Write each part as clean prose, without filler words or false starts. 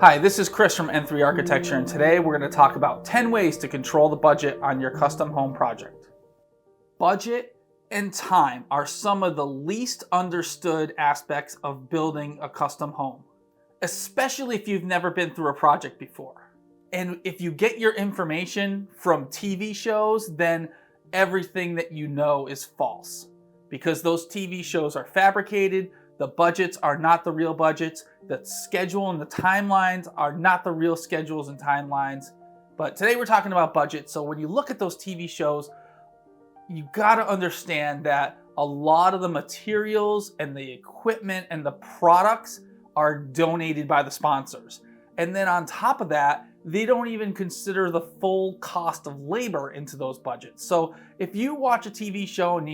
Hi, this is Chris from N3 Architecture, and today we're going to talk about 10 ways to control the budget on your custom home project. Budget and time are some of the least understood aspects of building a custom home, especially if you've never been through a project before. And if you get your information from TV shows, then everything that you know is false, because those TV shows are fabricated. The budgets are not the real budgets. The schedule and the timelines are not the real schedules and timelines. But today we're talking about budget. So when you look at those TV shows, you gotta understand that a lot of the materials and the equipment and the products are donated by the sponsors. And then on top of that, they don't even consider the full cost of labor into those budgets. So if you watch a TV show and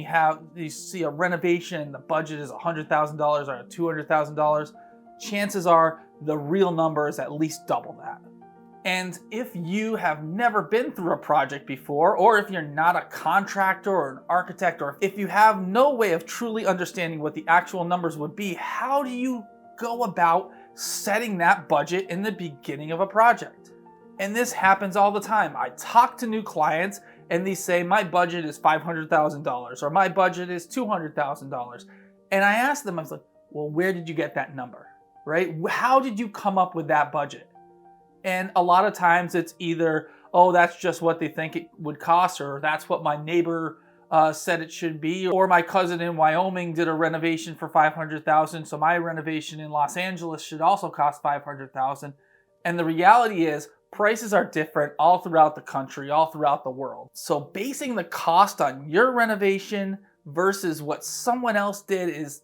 you see a renovation and the budget is $100,000 or $200,000, chances are the real number is at least double that. And if you have never been through a project before, or if you're not a contractor or an architect, or if you have no way of truly understanding what the actual numbers would be, how do you go about setting that budget in the beginning of a project? And this happens all the time. I talk to new clients and they say, my budget is $500,000 or my budget is $200,000. And I ask them, I was like, well, where did you get that number, right? How did you come up with that budget? And a lot of times it's either, oh, that's just what they think it would cost, or that's what my neighbor said it should be, or my cousin in Wyoming did a renovation for $500,000, so my renovation in Los Angeles should also cost $500,000. And the reality is, prices are different all throughout the country, all throughout the world. So basing the cost on your renovation versus what someone else did is,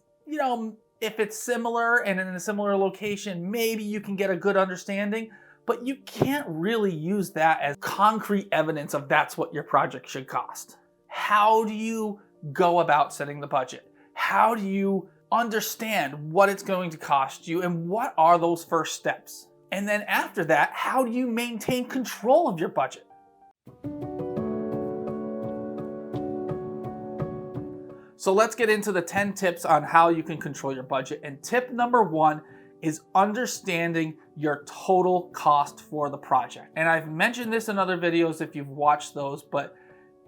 if it's similar and in a similar location, maybe you can get a good understanding, but you can't really use that as concrete evidence of that's what your project should cost. How do you go about setting the budget? How do you understand what it's going to cost you, and what are those first steps? And then after that, how do you maintain control of your budget? So let's get into the 10 tips on how you can control your budget. And tip number 1 is understanding your total cost for the project. And I've mentioned this in other videos if you've watched those, but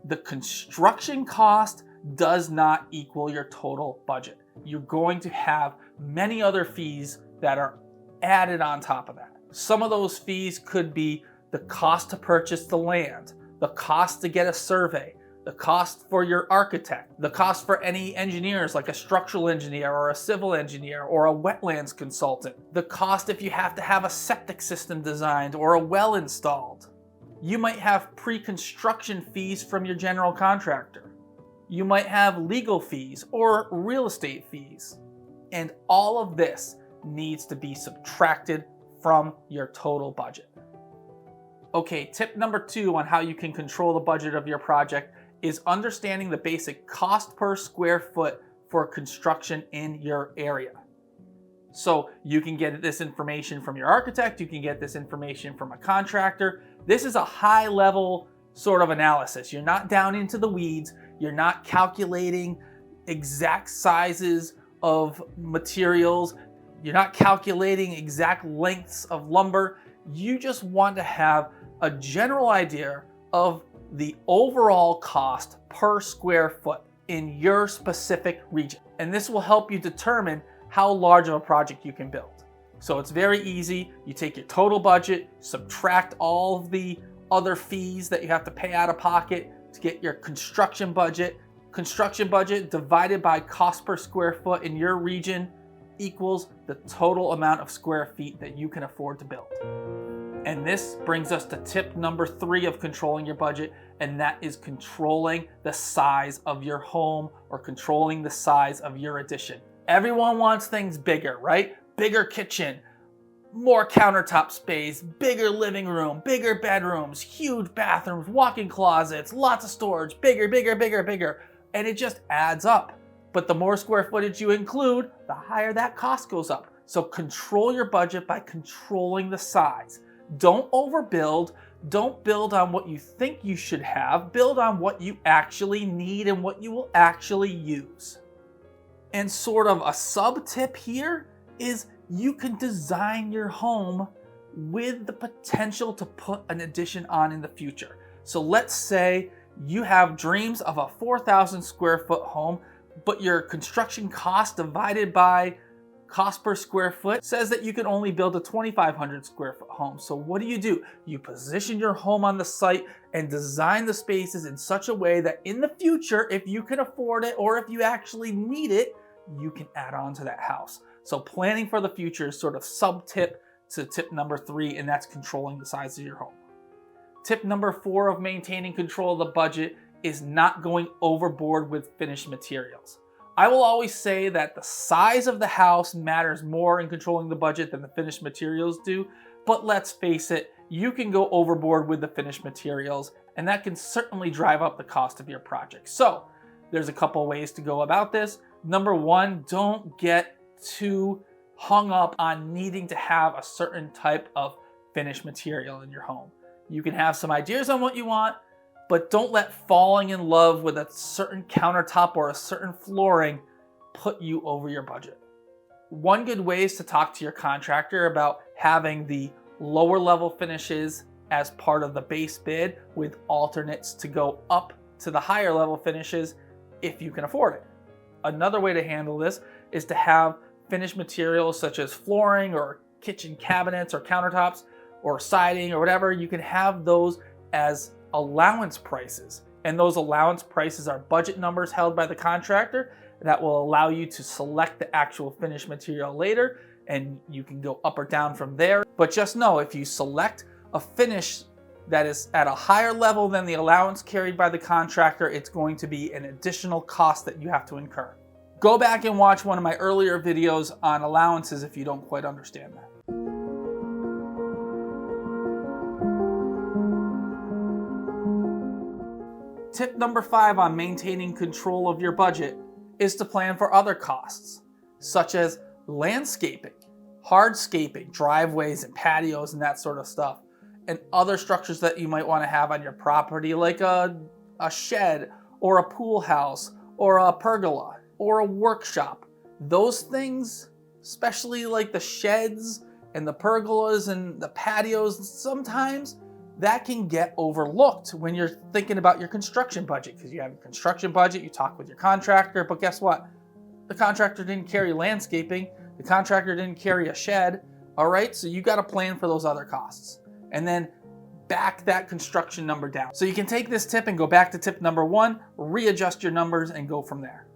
the construction cost does not equal your total budget. You're going to have many other fees that are added on top of that. Some of those fees could be the cost to purchase the land, the cost to get a survey, the cost for your architect, the cost for any engineers like a structural engineer or a civil engineer or a wetlands consultant, the cost if you have to have a septic system designed or a well installed. You might have pre-construction fees from your general contractor. You might have legal fees or real estate fees. And all of this needs to be subtracted from your total budget. Okay, tip number 2 on how you can control the budget of your project is understanding the basic cost per square foot for construction in your area. So you can get this information from your architect, you can get this information from a contractor. This is a high level sort of analysis. You're not down into the weeds, you're not calculating exact sizes of materials, you're not calculating exact lengths of lumber. You just want to have a general idea of the overall cost per square foot in your specific region. And this will help you determine how large of a project you can build. So it's very easy. You take your total budget, subtract all of the other fees that you have to pay out of pocket to get your construction budget. Construction budget divided by cost per square foot in your region equals the total amount of square feet that you can afford to build. And this brings us to tip number 3 of controlling your budget, and that is controlling the size of your home or controlling the size of your addition. Everyone wants things bigger, right? Bigger kitchen, more countertop space, bigger living room, bigger bedrooms, huge bathrooms, walk-in closets, lots of storage, bigger, bigger, bigger, bigger. And it just adds up. But the more square footage you include, the higher that cost goes up. So control your budget by controlling the size. Don't overbuild. Don't build on what you think you should have. Build on what you actually need and what you will actually use. And sort of a sub tip here is you can design your home with the potential to put an addition on in the future. So let's say you have dreams of a 4,000 square foot home, but your construction cost divided by cost per square foot says that you can only build a 2,500 square foot home. So what do? You position your home on the site and design the spaces in such a way that in the future, if you can afford it or if you actually need it, you can add on to that house. So planning for the future is sort of sub-tip to tip number 3, and that's controlling the size of your home. Tip number 4 of maintaining control of the budget is not going overboard with finished materials. I will always say that the size of the house matters more in controlling the budget than the finished materials do, but let's face it, you can go overboard with the finished materials, and that can certainly drive up the cost of your project. So there's a couple ways to go about this. Number 1, don't get too hung up on needing to have a certain type of finished material in your home. You can have some ideas on what you want, but don't let falling in love with a certain countertop or a certain flooring put you over your budget. One good way is to talk to your contractor about having the lower level finishes as part of the base bid with alternates to go up to the higher level finishes if you can afford it. Another way to handle this is to have finished materials such as flooring or kitchen cabinets or countertops or siding or whatever. You can have those as allowance prices, and those allowance prices are budget numbers held by the contractor that will allow you to select the actual finished material later, and you can go up or down from there. But just know, if you select a finish that is at a higher level than the allowance carried by the contractor, it's going to be an additional cost that you have to incur. Go back and watch one of my earlier videos on allowances if you don't quite understand that. Tip number 5 on maintaining control of your budget is to plan for other costs, such as landscaping, hardscaping, driveways and patios and that sort of stuff, and other structures that you might want to have on your property, like a shed or a pool house or a pergola or a workshop. Those things, especially like the sheds and the pergolas and the patios, sometimes that can get overlooked when you're thinking about your construction budget, because you have a construction budget, you talk with your contractor, but guess what? The contractor didn't carry landscaping, the contractor didn't carry a shed, all right? So you got to plan for those other costs and then back that construction number down. So you can take this tip and go back to tip number 1, readjust your numbers and go from there.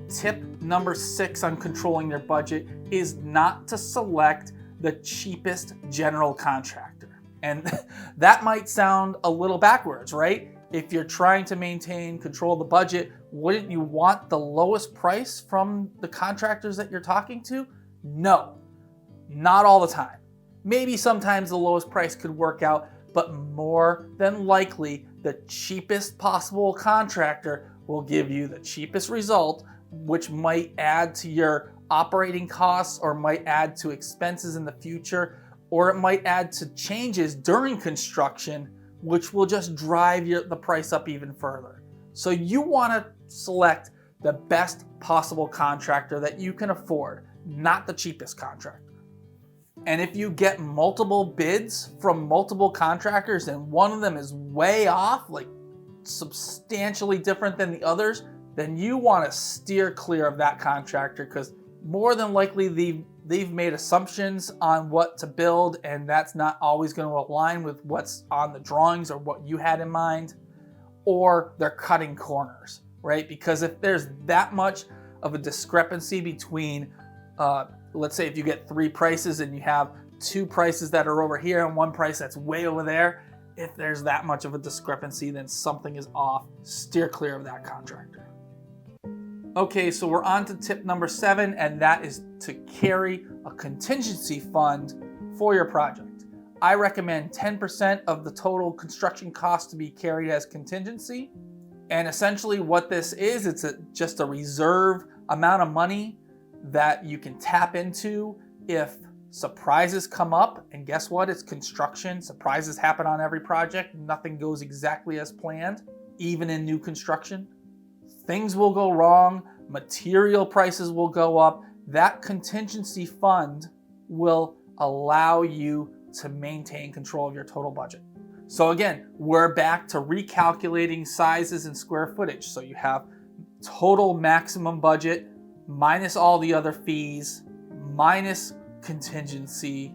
Tip number 6 on controlling your budget is not to select the cheapest general contractor. And that might sound a little backwards, right? If you're trying to maintain control of the budget, wouldn't you want the lowest price from the contractors that you're talking to? No, not all the time. Maybe sometimes the lowest price could work out, but more than likely, the cheapest possible contractor will give you the cheapest result, which might add to your operating costs or might add to expenses in the future, or it might add to changes during construction, which will just drive the price up even further. So you want to select the best possible contractor that you can afford, not the cheapest contractor. And if you get multiple bids from multiple contractors and one of them is way off, like substantially different than the others, then you want to steer clear of that contractor, because more than likely they've made assumptions on what to build, and that's not always going to align with what's on the drawings or what you had in mind, or they're cutting corners, right? Because if there's that much of a discrepancy between, let's say if you get 3 prices and you have 2 prices that are over here and 1 price that's way over there, if there's that much of a discrepancy, then something is off. Steer clear of that contractor. Okay, so we're on to tip number 7, and that is to carry a contingency fund for your project. I recommend 10% of the total construction cost to be carried as contingency. And essentially what this is, it's just a reserve amount of money that you can tap into if surprises come up. And guess what? It's construction. Surprises happen on every project. Nothing goes exactly as planned, even in new construction. Things will go wrong. material prices will go up. That contingency fund will allow you to maintain control of your total budget. So again, we're back to recalculating sizes and square footage. So you have total maximum budget minus all the other fees, minus contingency,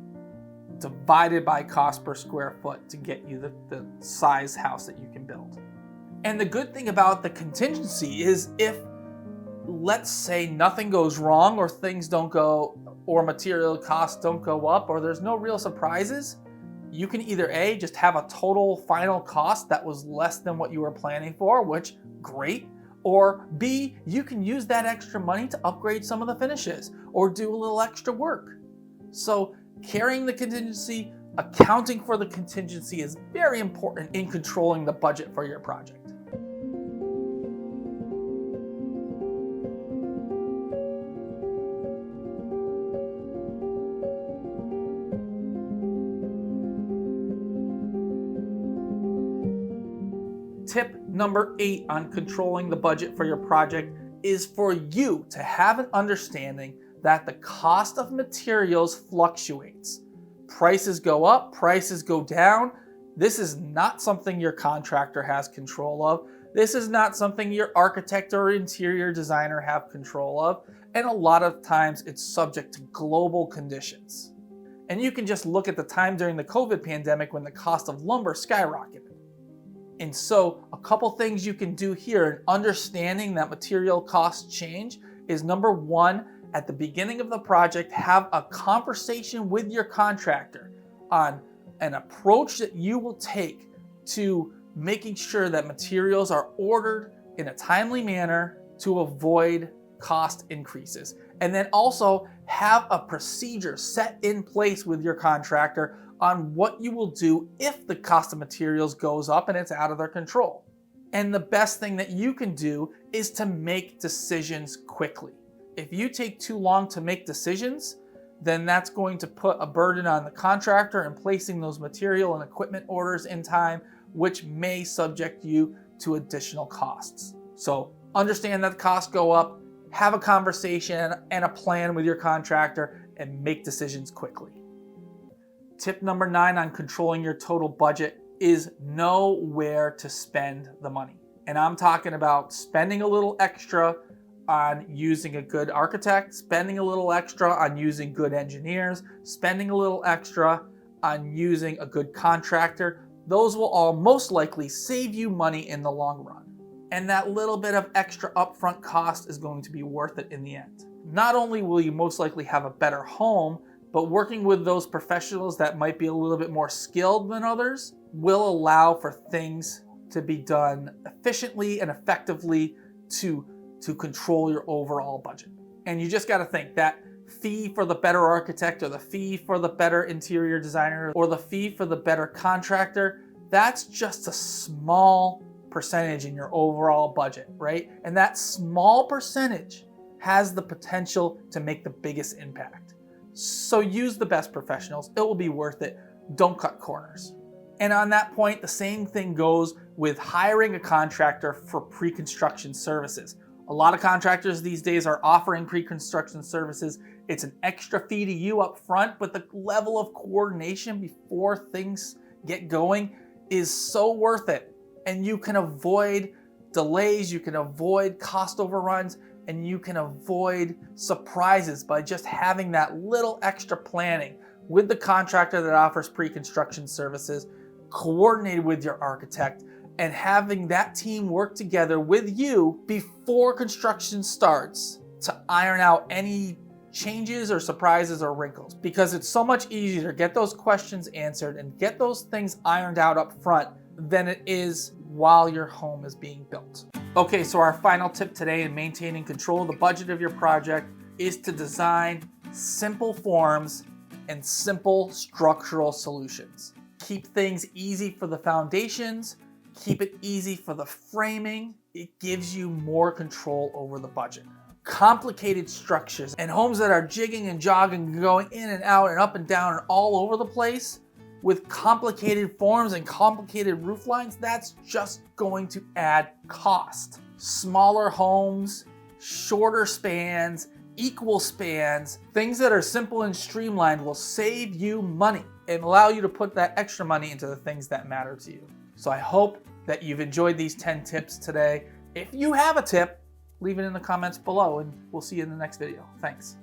divided by cost per square foot to get you the size house that you can build. And the good thing about the contingency is if, let's say, nothing goes wrong or things don't go, or material costs don't go up, or there's no real surprises, you can either A, just have a total final cost that was less than what you were planning for, which great, or B, you can use that extra money to upgrade some of the finishes or do a little extra work. So carrying the contingency, accounting for the contingency is very important in controlling the budget for your project. Tip number 8 on controlling the budget for your project is for you to have an understanding that the cost of materials fluctuates. Prices go up, prices go down. This is not something your contractor has control of. This is not something your architect or interior designer have control of. And a lot of times it's subject to global conditions. And you can just look at the time during the COVID pandemic when the cost of lumber skyrocketed. And so a couple things you can do here in understanding that material costs change is, number one, at the beginning of the project, have a conversation with your contractor on an approach that you will take to making sure that materials are ordered in a timely manner to avoid cost increases. And then also have a procedure set in place with your contractor on what you will do if the cost of materials goes up and it's out of their control. And the best thing that you can do is to make decisions quickly. If you take too long to make decisions, then that's going to put a burden on the contractor in placing those material and equipment orders in time, which may subject you to additional costs. So understand that the costs go up, have a conversation and a plan with your contractor, and make decisions quickly. Tip number 9 on controlling your total budget is know where to spend the money. And I'm talking about spending a little extra on using a good architect, spending a little extra on using good engineers, spending a little extra on using a good contractor. Those will all most likely save you money in the long run. And that little bit of extra upfront cost is going to be worth it in the end. Not only will you most likely have a better home, but working with those professionals that might be a little bit more skilled than others will allow for things to be done efficiently and effectively to control your overall budget. And you just got to think that fee for the better architect or the fee for the better interior designer or the fee for the better contractor, that's just a small percentage in your overall budget, right? And that small percentage has the potential to make the biggest impact. So use the best professionals. It will be worth it. Don't cut corners. And on that point, the same thing goes with hiring a contractor for pre-construction services. A lot of contractors these days are offering pre-construction services. It's an extra fee to you up front, but the level of coordination before things get going is so worth it. And you can avoid delays, you can avoid cost overruns, and you can avoid surprises by just having that little extra planning with the contractor that offers pre-construction services, coordinated with your architect, and having that team work together with you before construction starts to iron out any changes or surprises or wrinkles. Because it's so much easier to get those questions answered and get those things ironed out up front than it is while your home is being built. Okay, so our final tip today in maintaining control of the budget of your project is to design simple forms and simple structural solutions. Keep things easy for the foundations, keep it easy for the framing. It gives you more control over the budget. Complicated structures and homes that are jigging and jogging, going in and out and up and down and all over the place with complicated forms and complicated roof lines, that's just going to add cost. Smaller homes shorter spans, equal spans, things that are simple and streamlined will save you money and allow you to put that extra money into the things that matter to you. So I hope that you've enjoyed these 10 tips today. If you have a tip, leave it in the comments below and we'll see you in the next video. Thanks.